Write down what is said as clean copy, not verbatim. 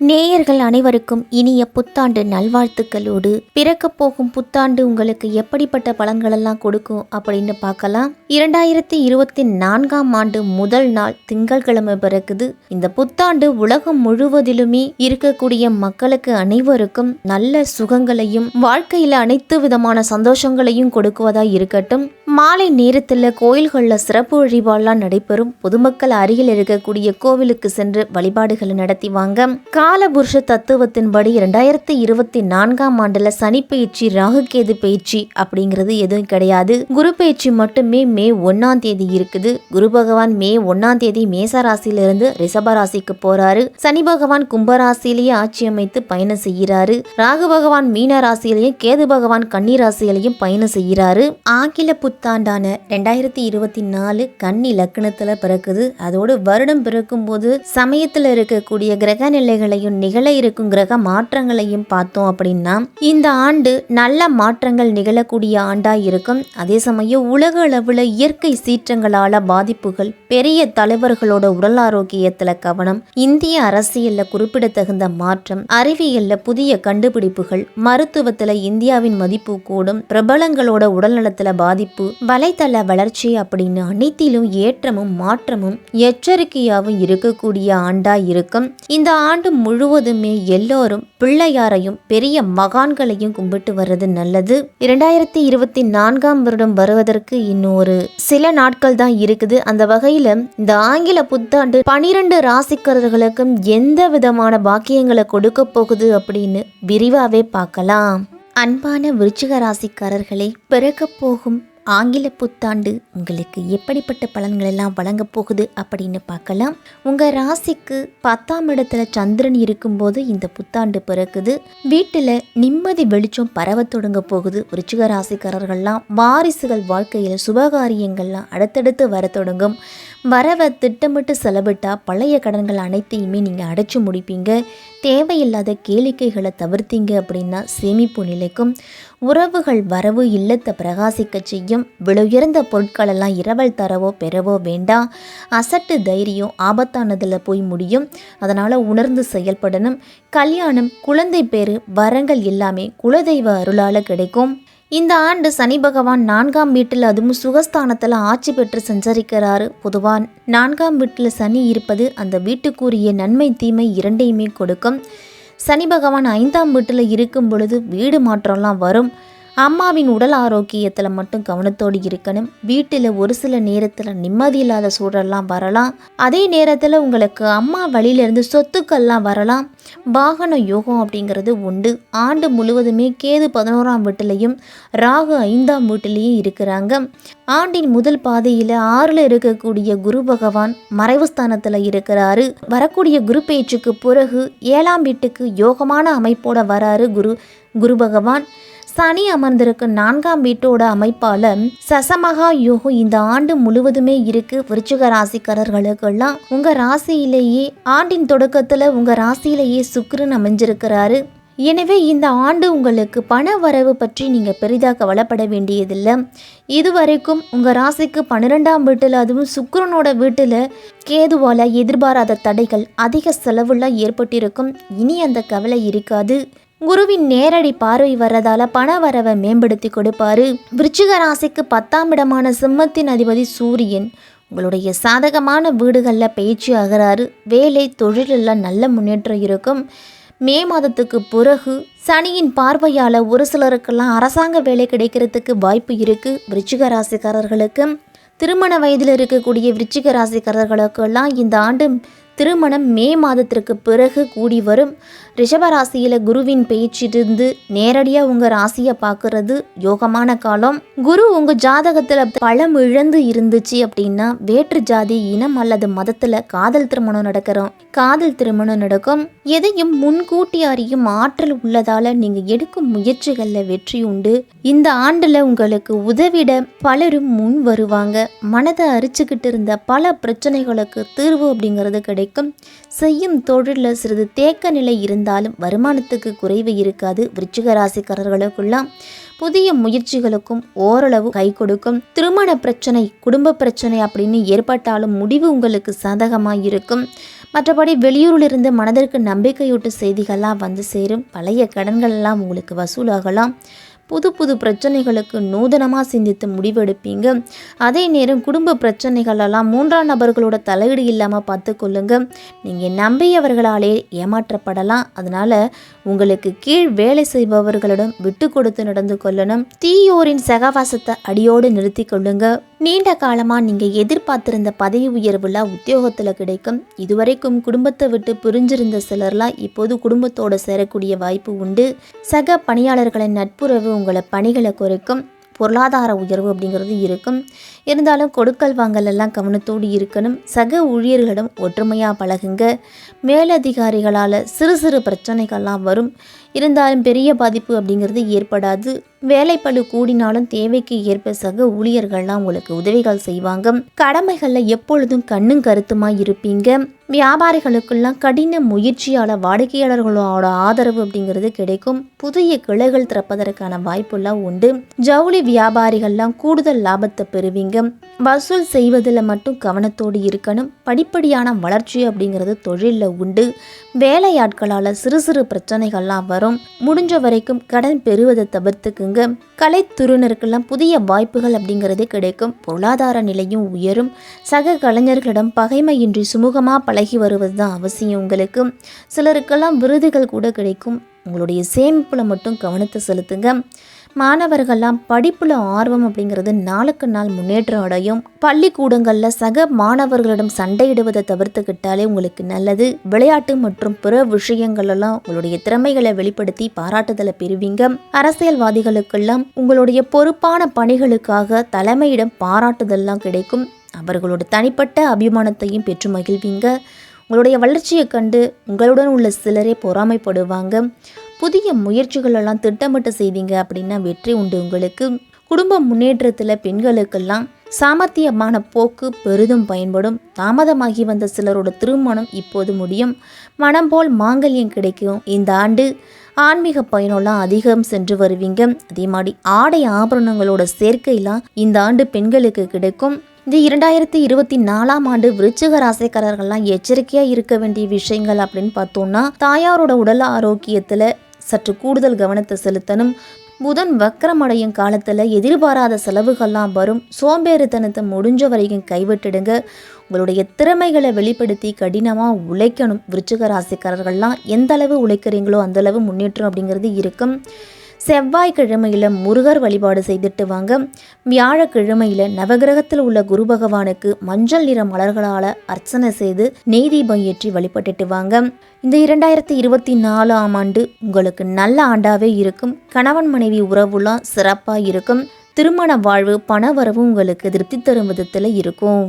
நேயர்கள் அனைவருக்கும் இனிய புத்தாண்டு நல்வாழ்த்துக்களோடு, பிறக்கப் போகும் புத்தாண்டு உங்களுக்கு எப்படிப்பட்ட பலன்களெல்லாம் கொடுக்கும் அப்படின்னு பார்க்கலாம். 2024ஆம் ஆண்டு முதல் நாள் திங்கட்கிழமை பிறக்குது. இந்த புத்தாண்டு உலகம் முழுவதிலுமே இருக்கக்கூடிய மக்களுக்கு அனைவருக்கும் நல்ல சுகங்களையும் வாழ்க்கையில அனைத்து விதமான சந்தோஷங்களையும் கொடுக்குவதா இருக்கட்டும். மாலை நேரத்தில் கோயில்களில் சிறப்பு வழிபாடுலாம் நடைபெறும். பொதுமக்கள் அருகில் இருக்கக்கூடிய கோவிலுக்கு சென்று வழிபாடுகளை நடத்தி வாங்க. காலபுருஷ தத்துவத்தின்படி 2024ஆம் ஆண்டுல சனி பயிற்சி, ராகுகேது பயிற்சி அப்படிங்கிறது எதுவும் கிடையாது. குரு பயிற்சி மட்டுமே மே 1ஆம் தேதி இருக்குது. குரு பகவான் மே 1ஆம் தேதி மேச ராசியிலிருந்து ரிஷப ராசிக்கு போறாரு. சனி பகவான் கும்பராசியிலேயே ஆட்சி அமைத்து பயணம் செய்கிறாரு. ராகு பகவான் மீன ராசியிலையும், கேது பகவான் கன்னி ராசியிலையும் பயணம் செய்கிறாரு. ஆங்கில புத்தாண்டான 2024 கன்னி லக்னத்துல பிறக்குது. அதோடு வருடம் பிறக்கும் போது சமயத்துல இருக்கக்கூடிய கிரக நிலைகளையும் நிகழ இருக்கும் கிரக மாற்றங்களையும் பார்த்தோம் அப்படின்னா இந்த ஆண்டு நல்ல மாற்றங்கள் நிகழக்கூடிய ஆண்டா இருக்கும். அதே சமயம் உலக அளவுல இயற்கை சீற்றங்களால பாதிப்புகள், பெரிய தலைவர்களோட உடல் ஆரோக்கியத்துல கவனம், இந்திய அரசியல்ல குறிப்பிடத்தகுந்த மாற்றம், அறிவியல்ல புதிய கண்டுபிடிப்புகள், மருத்துவத்துல இந்தியாவின் மதிப்பு கூடும், பிரபலங்களோட உடல்நலத்துல பாதிப்பு, வலைத்தள வளர்ச்சி அப்படின்னு அனைத்திலும் ஏற்றமும் மாற்றமும் எச்சரிக்கையாகவும் இருக்கக்கூடிய ஆண்டா இருக்கும். இந்த ஆண்டு முழுவதுமே எல்லோரும் பிள்ளையாரையும் பெரிய மகான்களையும் கும்பிட்டு வர்றது நல்லது. 2024ஆம் வருடம் வருவதற்கு இன்னொரு சில நாட்கள் தான் இருக்குது. அந்த வகையில இந்த ஆங்கில புத்தாண்டு 12 ராசிக்காரர்களுக்கும் எந்த விதமான பாக்கியங்களை கொடுக்க போகுது அப்படின்னு விரிவாவே பார்க்கலாம். அன்பான விருச்சிக ராசிக்காரர்களை, பிறக்க போகும் ஆங்கில புத்தாண்டு உங்களுக்கு எப்படிப்பட்ட பலன்கள் எல்லாம் வழங்க போகுது அப்படின்னு பார்க்கலாம். உங்கள் ராசிக்கு 10ஆம் இடத்துல சந்திரன் இருக்கும்போது இந்த புத்தாண்டு பிறக்குது. வீட்டில் நிம்மதி வெளிச்சம் பரவ தொடங்க போகுது. விருச்சிக ராசிக்காரர்கள்லாம் வாரிசுகள் வாழ்க்கையில் சுபகாரியங்கள்லாம் அடுத்தடுத்து வர தொடங்கும். வரவை திட்டமிட்டு செலவிட்டா பழைய கடன்கள் அனைத்தையுமே நீங்கள் அடைச்சி முடிப்பீங்க. தேவையில்லாத கேளிக்கைகளை தவிர்த்தீங்க அப்படின்னா சேமிப்பு நிலைக்கும். உறவுகள் வரவு இல்லத்தை பிரகாசிக்க செய்யும். விலையுயர்ந்த பொருட்களெல்லாம் இரவல் தரவோ பெறவோ வேண்டாம். அசட்டு தைரியம் ஆபத்தானதில் போய் முடியும். அதனால் உணர்ந்து செயல்படணும். கல்யாணம், குழந்தை பேரு, வரங்கள் எல்லாமே குலதெய்வ அருளால் கிடைக்கும். இந்த ஆண்டு சனி பகவான் 4ஆம் வீட்டில், அதுவும் சுகஸ்தானத்தில் ஆட்சி பெற்று சஞ்சரிக்கிறாரு. பொதுவாக 4ஆம் வீட்டில் சனி இருப்பது அந்த வீட்டுக்குரிய நன்மை தீமை இரண்டையுமே கொடுக்கும். சனி பகவான் 5ஆம் வீட்டில் இருக்கும் பொழுது வீடு மாற்றம்லாம் வரும். அம்மாவின் உடல் ஆரோக்கியத்தில் மட்டும் கவனத்தோடு இருக்கணும். வீட்டில் ஒரு சில நேரத்தில் நிம்மதி இல்லாத சூழல்லாம் வரலாம். அதே நேரத்தில் உங்களுக்கு அம்மா வழியிலேருந்து சொத்துக்கள்லாம் வரலாம். வாகன யோகம் அப்படிங்கிறது உண்டு. ஆண்டு முழுவதுமே கேது 11ஆம் வீட்டிலையும் ராகு 5ஆம் வீட்டிலையும் இருக்கிறாங்க. ஆண்டின் முதல் பாதையில் 6ல் இருக்கக்கூடிய குரு பகவான் மறைவு ஸ்தானத்தில் இருக்கிறாரு. வரக்கூடிய குரு பேச்சுக்கு பிறகு 7ஆம் வீட்டுக்கு யோகமான அமைப்போட வராரு குரு பகவான். சனி அமர்ந்திருக்கு 4ஆம் வீட்டோட அமைப்பால சசமகா யோகம் இந்த ஆண்டு முழுவதுமே இருக்கு. விருச்சிக ராசிக்காரர்களுக்கெல்லாம் உங்க ராசியிலேயே ஆண்டின் தொடக்கத்துல உங்க ராசியிலேயே சுக்கிரன் அமைஞ்சிருக்கிறாரு. எனவே இந்த ஆண்டு உங்களுக்கு பண வரவு பற்றி நீங்கள் பெரிதாக கவலைப்பட வேண்டியதில்லை. இதுவரைக்கும் உங்கள் ராசிக்கு 12ஆம் வீட்டில், அதுவும் சுக்கிரனோட வீட்டில் கேதுவால் எதிர்பாராத தடைகள், அதிக செலவுலாம் ஏற்பட்டிருக்கும். இனி அந்த கவலை இருக்காது. குருவின் நேரடி பார்வை வர்றதால பண வரவை மேம்படுத்தி கொடுப்பாரு. விருச்சிக ராசிக்கு 10ஆம் இடமான சிம்மத்தின் அதிபதி சூரியன் உங்களுடைய சாதகமான வீடுகளில் பயிற்சி ஆகிறாரு. வேலை தொழிலெல்லாம் நல்ல முன்னேற்றம் இருக்கும். மே மாதத்துக்கு பிறகு சனியின் பார்வையால் ஒரு சிலருக்கெல்லாம் அரசாங்க வேலை கிடைக்கிறதுக்கு வாய்ப்பு இருக்குது. விருச்சிக ராசிக்காரர்களுக்கு திருமண வயதில் இருக்கக்கூடிய விருச்சிக ராசிக்காரர்களுக்கெல்லாம் இந்த ஆண்டு திருமணம் மே மாதத்திற்கு பிறகு கூடி வரும். ரிஷபராசியில் குருவின் பேச்சிருந்து நேரடியாக உங்கள் ராசியை பார்க்கறது யோகமான காலம். குரு உங்கள் ஜாதகத்தில் பலம் இழந்து இருந்துச்சு அப்படின்னா வேற்று ஜாதி, இனம் அல்லது மதத்தில் காதல் திருமணம் நடக்கும். எதையும் முன்கூட்டி அறியும் ஆற்றல் உள்ளதால் நீங்கள் எடுக்கும் முயற்சிகளில் வெற்றி உண்டு. இந்த ஆண்டில் உங்களுக்கு உதவிட பலரும் முன் வருவாங்க. மனதை அரிச்சுக்கிட்டு இருந்த பல பிரச்சனைகளுக்கு தீர்வு அப்படிங்கிறது கிடைக்கும். செய்யும் தொழிலில் சிறிது தேக்க நிலை இருந்தாலும் வருமானத்துக்கு குறைவு இருக்காது. விருச்சிக ராசிக்காரர்களுக்கெல்லாம் புதிய முயற்சிகளுக்கும் ஓரளவு கை கொடுக்கும். திருமண பிரச்சனை, குடும்ப பிரச்சனை அப்படின்னு ஏற்பட்டாலும் முடிவு உங்களுக்கு சாதகமாக இருக்கும். மற்றபடி வெளியூரிலிருந்து மனதிற்கு நம்பிக்கையூட்டு செய்திகள்லாம் வந்து சேரும். பழைய கடன்கள் எல்லாம் உங்களுக்கு வசூலாகலாம். புது புது பிரச்சனைகளுக்கு நூதனமாக சிந்தித்து முடிவெடுப்பீங்க. அதே நேரம் குடும்ப பிரச்சனைகளெல்லாம் மூன்றாம் நபர்களோட தலையீடு இல்லாமல் பார்த்துக்கொள்ளுங்க. நீங்கள் நம்பியவர்களாலே ஏமாற்றப்படலாம். அதனால் உங்களுக்கு கீழ் வேலை செய்பவர்களிடம் விட்டு கொடுத்து நடந்து கொள்ளணும். தீயோரின் சகவாசத்தை அடியோடு நிறுத்தி கொள்ளுங்க. நீண்ட காலமாக நீங்கள் எதிர்பார்த்திருந்த பதவி உயர்வுலாம் உத்தியோகத்தில் கிடைக்கும். இதுவரைக்கும் குடும்பத்தை விட்டு பிரிஞ்சிருந்த சிலர்லாம் இப்போது குடும்பத்தோடு சேரக்கூடிய வாய்ப்பு உண்டு. சக பணியாளர்களின் நட்புறவு உங்களை பணிகளை குறைக்கும். பொருளாதார உயர்வு அப்படிங்கிறது இருக்கும். இருந்தாலும் கொடுக்கல் வாங்கல் எல்லாம் கவனத்தோடு இருக்கணும். சக ஊழியர்களிடம் ஒற்றுமையாக பழகுங்க. மேலதிகாரிகளால் சிறு சிறு பிரச்சனைகள்லாம் வரும். இருந்தாலும் பெரிய பாதிப்பு அப்படிங்கிறது ஏற்படாது. வேலைப்பளு கூடினாலும் தேவைக்கு ஏற்ப சக ஊழியர்கள்லாம் உங்களுக்கு உதவிகள் செய்வாங்க. கடமைகளில் எப்பொழுதும் கண்ணும் கருத்துமாக இருப்பீங்க. வியாபாரிகளுக்கெல்லாம் கடின முயற்சியால் வாடிக்கையாளர்களோட ஆதரவு அப்படிங்கிறது கிடைக்கும். புதிய கிளைகள் திறப்பதற்கான வாய்ப்புலாம் உண்டு. ஜவுளி வியாபாரிகள்லாம் கூடுதல் லாபத்தை பெறுவீங்க. வசூல் செய்வதில் மட்டும் கவனத்தோடு இருக்கணும். படிப்படியான வளர்ச்சி அப்படிங்கிறது தொழிலில் உண்டு. வேலையாட்களால் சிறு சிறு பிரச்சனைகள்லாம் வரும். முடிஞ்ச வரைக்கும் கடன் பெறுவதை தவிர்த்துக்குங்க. கலைத்துறையினருக்கெல்லாம் புதிய வாய்ப்புகள் அப்படிங்கிறது கிடைக்கும். பொருளாதார நிலையும் உயரும். சக கலைஞர்களிடம் பகைமையின்றி சுமூகமாக பழகி வருவது தான் அவசியம் உங்களுக்கு. சிலருக்கெல்லாம் விருதுகள் கூட கிடைக்கும். உங்களுடைய சேமிப்பில் மட்டும் கவனத்தை செலுத்துங்க. மாணவர்கள்லாம் படிப்பில் ஆர்வம் அப்படிங்கிறது நாளுக்கு நாள் முன்னேற்றம் அடையும். பள்ளிக்கூடங்களில் சக மாணவர்களிடம் சண்டையிடுவதை தவிர்த்துக்கிட்டாலே உங்களுக்கு நல்லது. விளையாட்டு மற்றும் பிற விஷயங்களெல்லாம் உங்களுடைய திறமைகளை வெளிப்படுத்தி பாராட்டுதலை பெறுவீங்க. அரசியல்வாதிகளுக்கெல்லாம் உங்களுடைய பொறுப்பான பணிகளுக்காக தலைமையிடம் பாராட்டுதல்லாம் கிடைக்கும். அவர்களோட தனிப்பட்ட அபிமானத்தையும் பெற்று மகிழ்வீங்க. உங்களுடைய வளர்ச்சியை கண்டு உங்களுடன் உள்ள சிலரே பொறாமைப்படுவாங்க. புதிய முயற்சிகளெல்லாம் திட்டமிட்டு செய்தீங்க அப்படின்னா வெற்றி உண்டு உங்களுக்கு. குடும்ப முன்னேற்றத்தில் பெண்களுக்கெல்லாம் சாமர்த்தியமான போக்கு பெரிதும் பயன்படும். தாமதமாகி வந்த சிலரோட திருமணம் இப்போது முடியும். மனம் போல் மாங்கல்யம் கிடைக்கும். இந்த ஆண்டு ஆன்மீக பயணம்லாம் அதிகம் சென்று வருவீங்க. அதே மாதிரி ஆடை ஆபரணங்களோட சேர்க்கையெல்லாம் இந்த ஆண்டு பெண்களுக்கு கிடைக்கும். இந்த 2024 ஆண்டு விருச்சிக ராசிக்காரர்கள்லாம் எச்சரிக்கையாக இருக்க வேண்டிய விஷயங்கள் அப்படின்னு பார்த்தோம்னா, தாயாரோட உடல் ஆரோக்கியத்தில் சற்று கூடுதல் கவனத்தை செலுத்தணும். புதன் வக்கரமடையும் காலத்தில் எதிர்பாராத செலவுகள்லாம் வரும். சோம்பேறித்தனத்தை முடிஞ்ச வரைக்கும் கைவிட்டுடுங்க. உங்களுடைய திறமைகளை வெளிப்படுத்தி கடினமாக உழைக்கணும். விருச்சிக ராசிக்காரர்கள்லாம் எந்த அளவு உழைக்கிறீங்களோ அந்தளவு முன்னேற்றம் அப்படிங்கிறது இருக்கும். செவ்வாய்க்கிழமையில் முருகர் வழிபாடு செய்துட்டு வாங்க. வியாழக்கிழமையில் நவகிரகத்தில் உள்ள குரு பகவானுக்கு மஞ்சள் நிற மலர்களால் அர்ச்சனை செய்து நெய் தீபம் ஏற்றி வழிபட்டுட்டு வாங்க. இந்த 2024 ஆண்டு உங்களுக்கு நல்ல ஆண்டாவே இருக்கும். கணவன் மனைவி உறவுலாம் சிறப்பாக இருக்கும். திருமண வாழ்வு பண வரவு உங்களுக்கு திருப்தி தரும் விதத்தில் இருக்கும்.